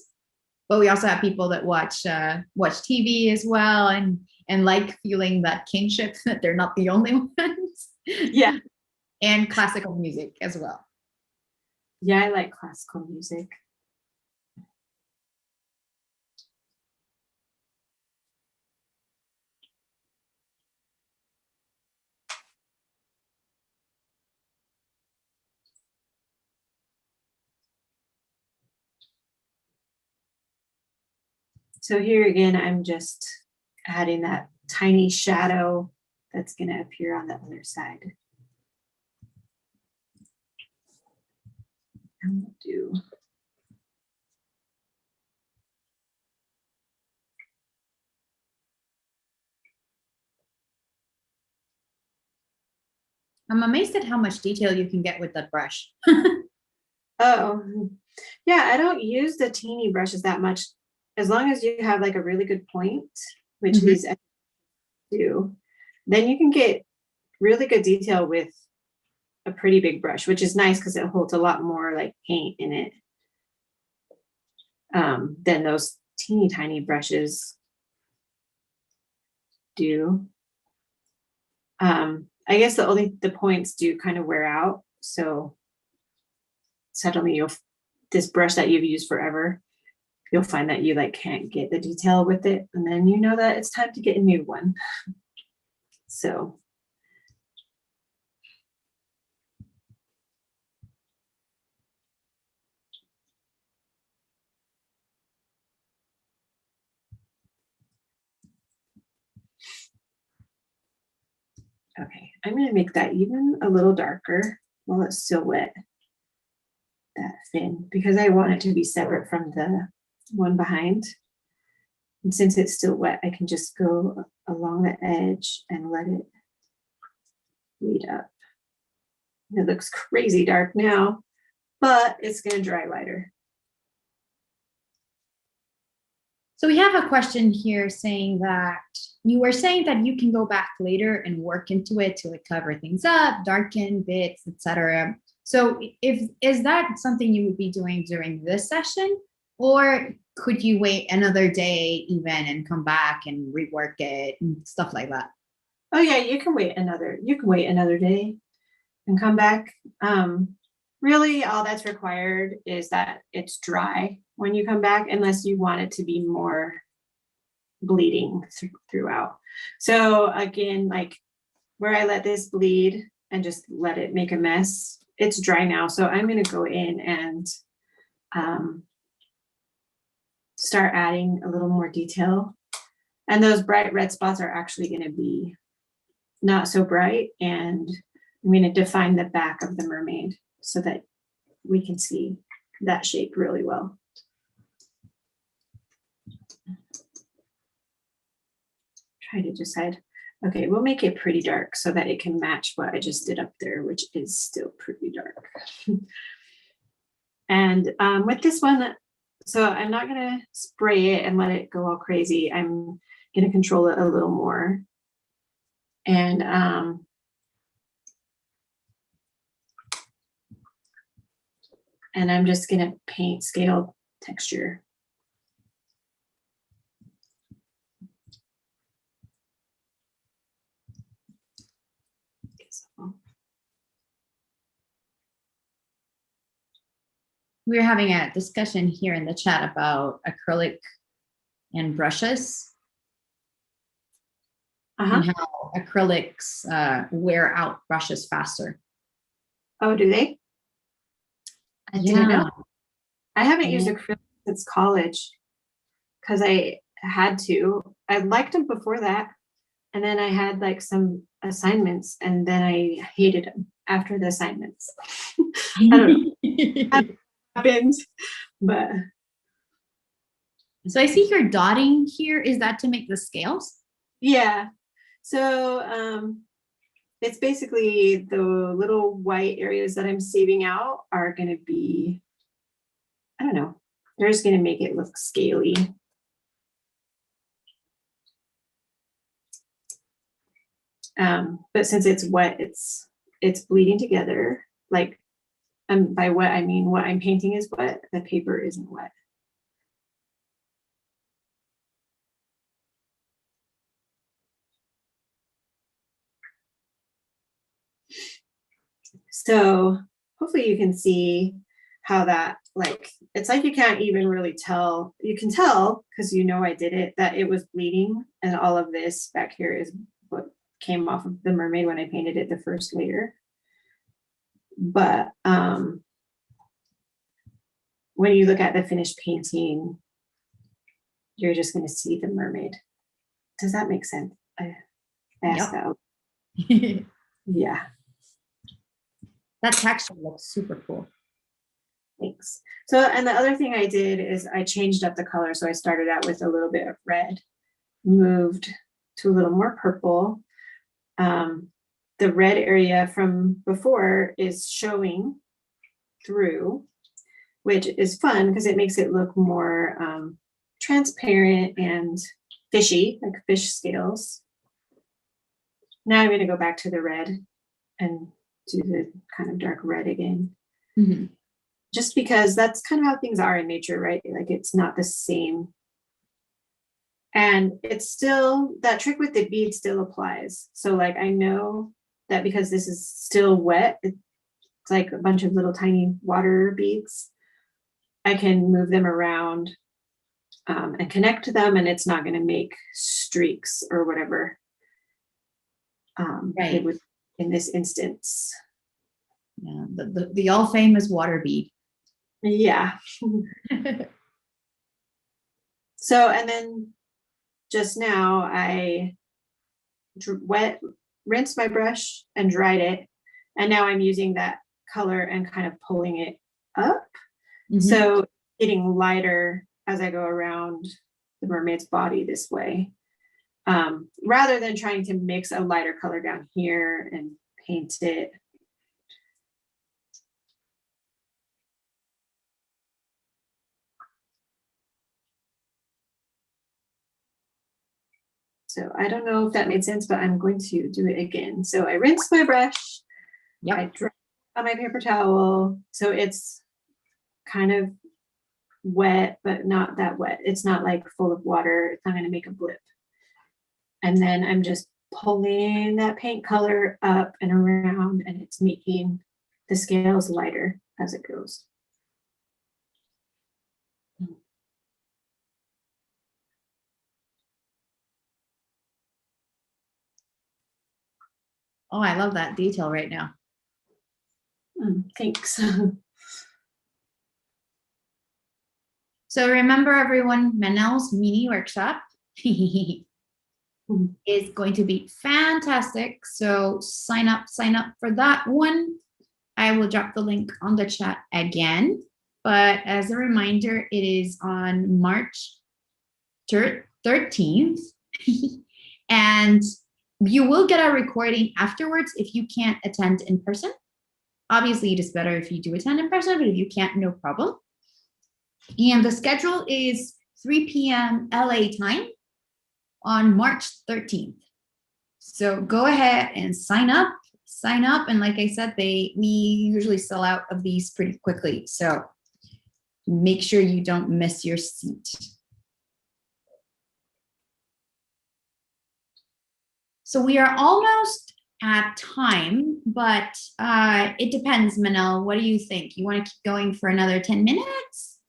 But we also have people that watch TV as well, and like feeling that kinship that they're not the only ones. Yeah. And classical music as well. Yeah, I like classical music. So here again, I'm just adding that tiny shadow that's going to appear on the other side. And we'll do I'm amazed at how much detail you can get with that brush. Oh, yeah, I don't use the teeny brushes that much. As long as you have like a really good point, which Mhm. these do, then you can get really good detail with a pretty big brush, which is nice because it holds a lot more like paint in it than those teeny tiny brushes do. I guess the points do kind of wear out. So suddenly this brush that you've used forever, you'll find that you like can't get the detail with it. And then you know that it's time to get a new one. So. Okay, I'm gonna make that even a little darker while it's still wet, that fin, because I want it to be separate from the one behind. And since it's still wet, I can just go along the edge and let it bleed up. It looks crazy dark now, but it's gonna dry lighter. So we have a question here saying that you were saying that you can go back later and work into it to like cover things up, darken bits, etc. So if is that something you would be doing during this session, or could you wait another day even and come back and rework it and stuff like that? Oh yeah, you can wait another day and come back. Really all that's required is that it's dry when you come back, unless you want it to be more bleeding throughout. So again, like where I let this bleed and just let it make a mess, it's dry now. So I'm going to go in and start adding a little more detail. And those bright red spots are actually going to be not so bright. And I'm going to define the back of the mermaid so that we can see that shape really well. Try to decide, okay, we'll make it pretty dark so that it can match what I just did up there, which is still pretty dark. And with this one, so I'm not gonna spray it and let it go all crazy. I'm gonna control it a little more. And I'm just gonna paint scale texture. We were having a discussion here in the chat about acrylic and brushes. And how acrylics wear out brushes faster. Oh, do they? I didn't know. I haven't used acrylic since college because I had to. I liked them before that. And then I had like some assignments and then I hated them after the assignments. I don't know. It happened, but. So I see you're dotting here. Is that to make the scales? Yeah. So it's basically the little white areas that I'm saving out are going to be, I don't know, they're just going to make it look scaly. But since it's wet, it's bleeding together. Like, by wet, I mean what I'm painting is wet. The paper isn't wet. So hopefully you can see how that, like, it's like you can't even really tell. You can tell because you know I did it, that it was bleeding, and all of this back here is what came off of the mermaid when I painted it the first layer. But when you look at the finished painting, you're just going to see the mermaid. Does that make sense? I asked that. Yeah. That texture looks super cool. Thanks. So, and the other thing I did is I changed up the color. So I started out with a little bit of red, moved to a little more purple. The the red area from before is showing through, which is fun because it makes it look more transparent and fishy, like fish scales. Now I'm going to go back to the red and do the kind of dark red again. Mm-hmm. Just because that's kind of how things are in nature, right? Like it's not the same. And it's still, that trick with the bead still applies. So like I know that because this is still wet, it's like a bunch of little tiny water beads. I can move them around and connect to them, and it's not going to make streaks or whatever. Right. It would in this instance. Yeah, the all famous water bead. Yeah. So, and then just now I rinsed my brush and dried it. And now I'm using that color and kind of pulling it up. Mm-hmm. So getting lighter as I go around the mermaid's body this way. Rather than trying to mix a lighter color down here and paint it. So I don't know if that made sense, but I'm going to do it again. So I rinsed my brush. Yep. I dried on my paper towel. So it's kind of wet, but not that wet. It's not like full of water. It's not going to make a blip. And then I'm just pulling that paint color up and around, and it's making the scales lighter as it goes. Oh, I love that detail right now. Thanks. So remember everyone, Manelle's mini workshop is going to be fantastic. So sign up for that one. I will drop the link on the chat again. But as a reminder, it is on March 13th. And you will get a recording afterwards if you can't attend in person. Obviously, it is better if you do attend in person, but if you can't, no problem. And the schedule is 3 p.m. LA time on March 13th. So go ahead and sign up. And like I said, we usually sell out of these pretty quickly. So make sure you don't miss your seat. So we are almost at time, but it depends, Manelle. What do you think? You want to keep going for another 10 minutes?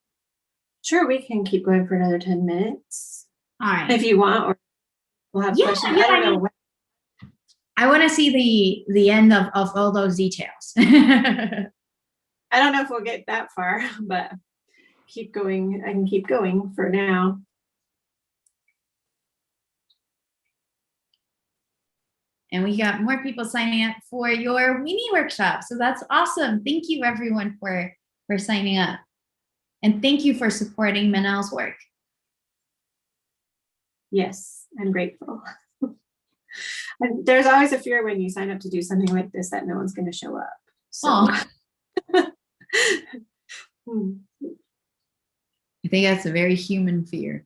Sure, we can keep going for another 10 minutes. All right. If you want, or we'll have questions. Yeah, I don't know. I want to see the end of all those details. I don't know if we'll get that far, but keep going. I can keep going for now. And we got more people signing up for your weenie workshop. So that's awesome. Thank you everyone for signing up. And thank you for supporting Manelle's work. Yes, I'm grateful. And there's always a fear when you sign up to do something like this that no one's going to show up. So I think that's a very human fear.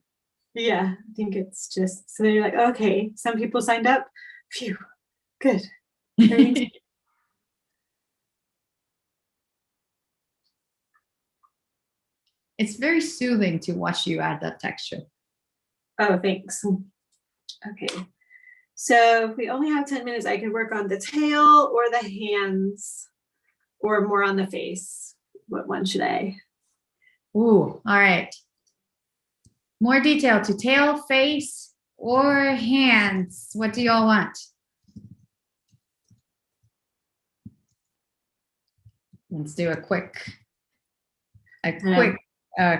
Yeah, I think it's just, so you're like, okay, some people signed up. Phew, good. It's very soothing to watch you add that texture. Oh, thanks. Okay. So if we only have 10 minutes, I could work on the tail or the hands or more on the face. What one should I? Ooh, all right. More detail to tail, face, or hands. What do y'all want? Let's do a quick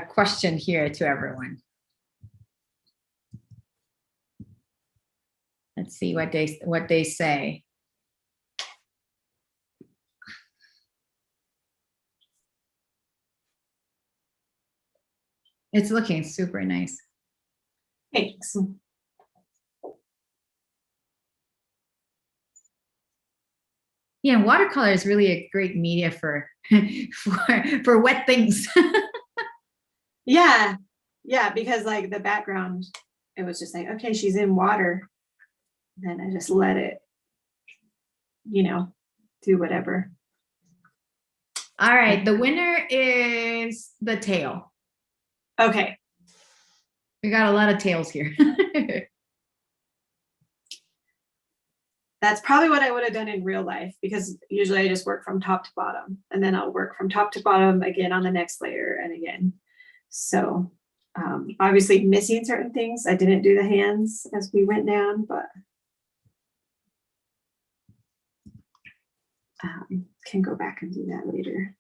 question here to everyone. Let's see what they say. It's looking super nice. Thanks. Yeah, and watercolor is really a great media for for wet things. Yeah. Yeah. Because like the background, it was just like, okay, she's in water. Then I just let it, do whatever. All right, the winner is the tail. Okay. We got a lot of tails here. That's probably what I would have done in real life, because usually I just work from top to bottom, and then I'll work from top to bottom again on the next layer and again. So obviously missing certain things. I didn't do the hands as we went down, but can go back and do that later.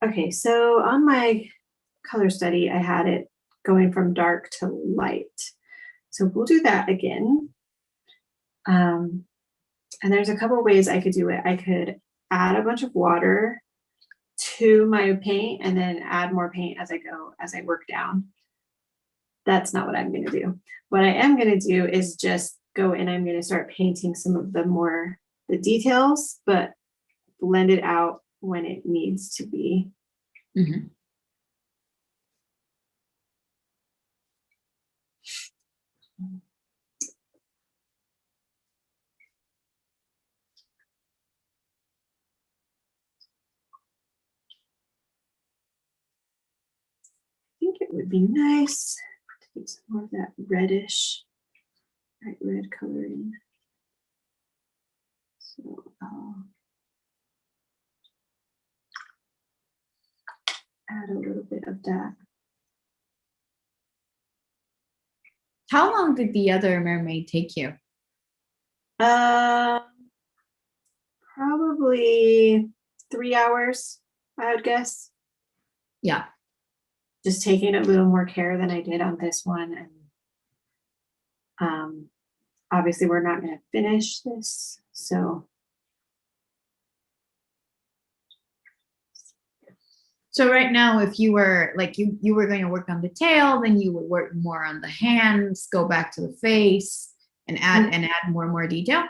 Okay, so on my color study, I had it going from dark to light. So we'll do that again. And there's a couple of ways I could do it. I could add a bunch of water to my paint and then add more paint as I go, as I work down. That's not what I'm going to do. What I am going to do is just go and I'm going to start painting some of the details, but blend it out when it needs to be. Mm-hmm. I think it would be nice to get some more of that reddish, bright red color in. So I'll add a little bit of that. How long did the other mermaid take you? Probably 3 hours, I would guess. Yeah. Just taking a little more care than I did on this one. And obviously we're not going to finish this. So right now, if you were like you were going to work on the tail, then you would work more on the hands, go back to the face, and add more and more detail.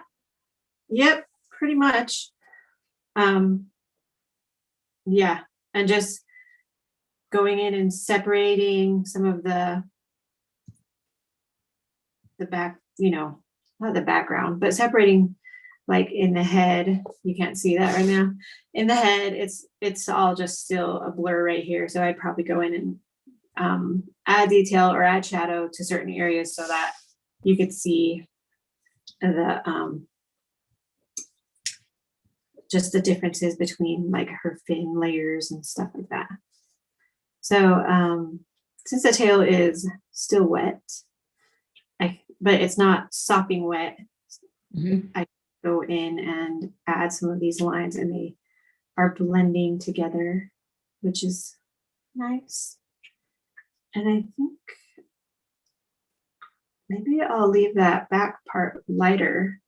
Yep, pretty much. Yeah, and just going in and separating some of the back, not the background, but separating, like in the head. You can't see that right now. In the head, it's all just still a blur right here. So I'd probably go in and add detail or add shadow to certain areas so that you could see the just the differences between like her fin layers and stuff like that. So since the tail is still wet, but it's not sopping wet, I go in and add some of these lines and they are blending together, which is nice. And I think maybe I'll leave that back part lighter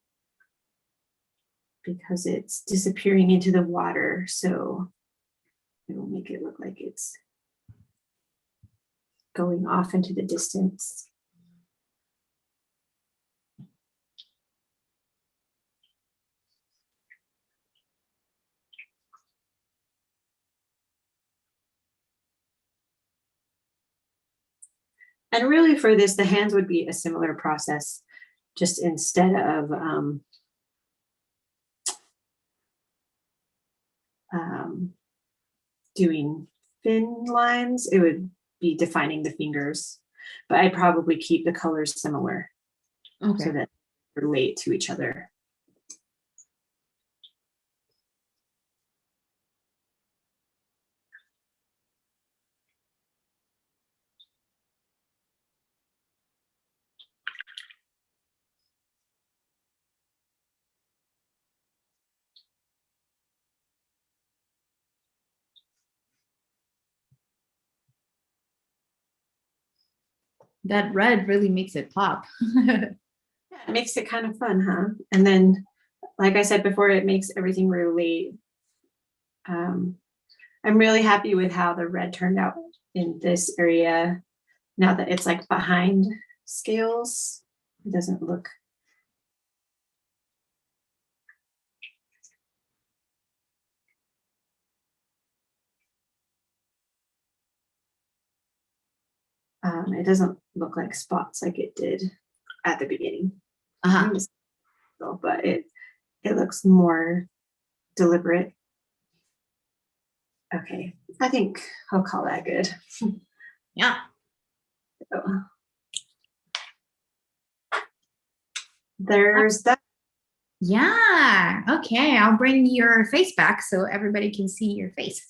because it's disappearing into the water. So it will make it look like it's going off into the distance. And really for this, the hands would be a similar process, just instead of doing thin lines, it would be defining the fingers, but I'd probably keep the colors similar so that they relate to each other. That red really makes it pop. Yeah, it makes it kind of fun, huh? And then, like I said before, it makes everything really, I'm really happy with how the red turned out in this area. Now that it's like behind scales, it doesn't look. It doesn't look like spots like it did at the beginning. But it looks more deliberate. Okay, I think I'll call that good. Yeah. So, there's that. Yeah. Okay. I'll bring your face back so everybody can see your face.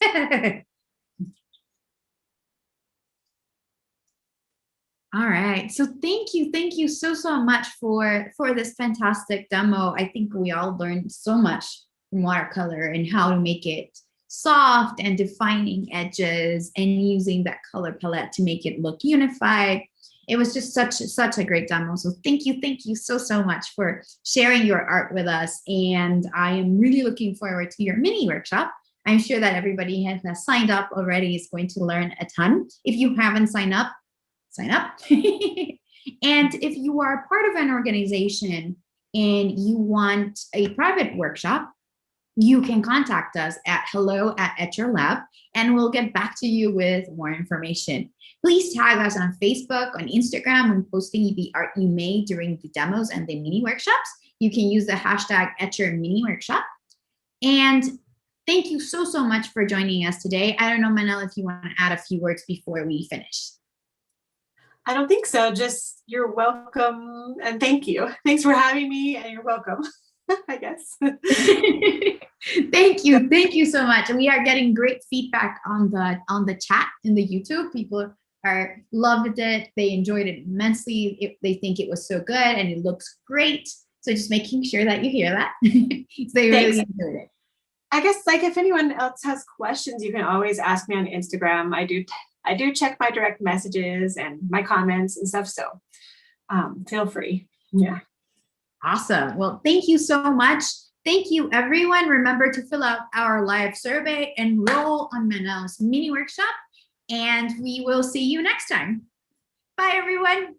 All right. So thank you so much for this fantastic demo. I think we all learned so much from watercolor and how to make it soft and defining edges and using that color palette to make it look unified. It was just such a great demo. So thank you so much for sharing your art with us. And I am really looking forward to your mini workshop. I'm sure that everybody has signed up already, is going to learn a ton. If you haven't signed up, sign up. And if you are part of an organization and you want a private workshop, you can contact us at hello@etchrlab, and we'll get back to you with more information. Please tag us on Facebook, on Instagram, when posting the art you made during the demos and the mini workshops. You can use the hashtag #EtcherMiniWorkshop. And thank you so much for joining us today. I don't know, Manelle, if you want to add a few words before we finish. I don't think so. Just you're welcome and thank you. Thanks for having me, and you're welcome. I guess. Thank you so much. We are getting great feedback on the chat in the YouTube. People loved it. They enjoyed it immensely. They think it was so good and it looks great. So just making sure that you hear that. They really enjoyed it. I guess, like, if anyone else has questions, you can always ask me on Instagram. I do check my direct messages and my comments and stuff. So feel free. Yeah. Awesome. Well, thank you so much. Thank you, everyone. Remember to fill out our live survey, enroll on Manelle's mini workshop, and we will see you next time. Bye, everyone.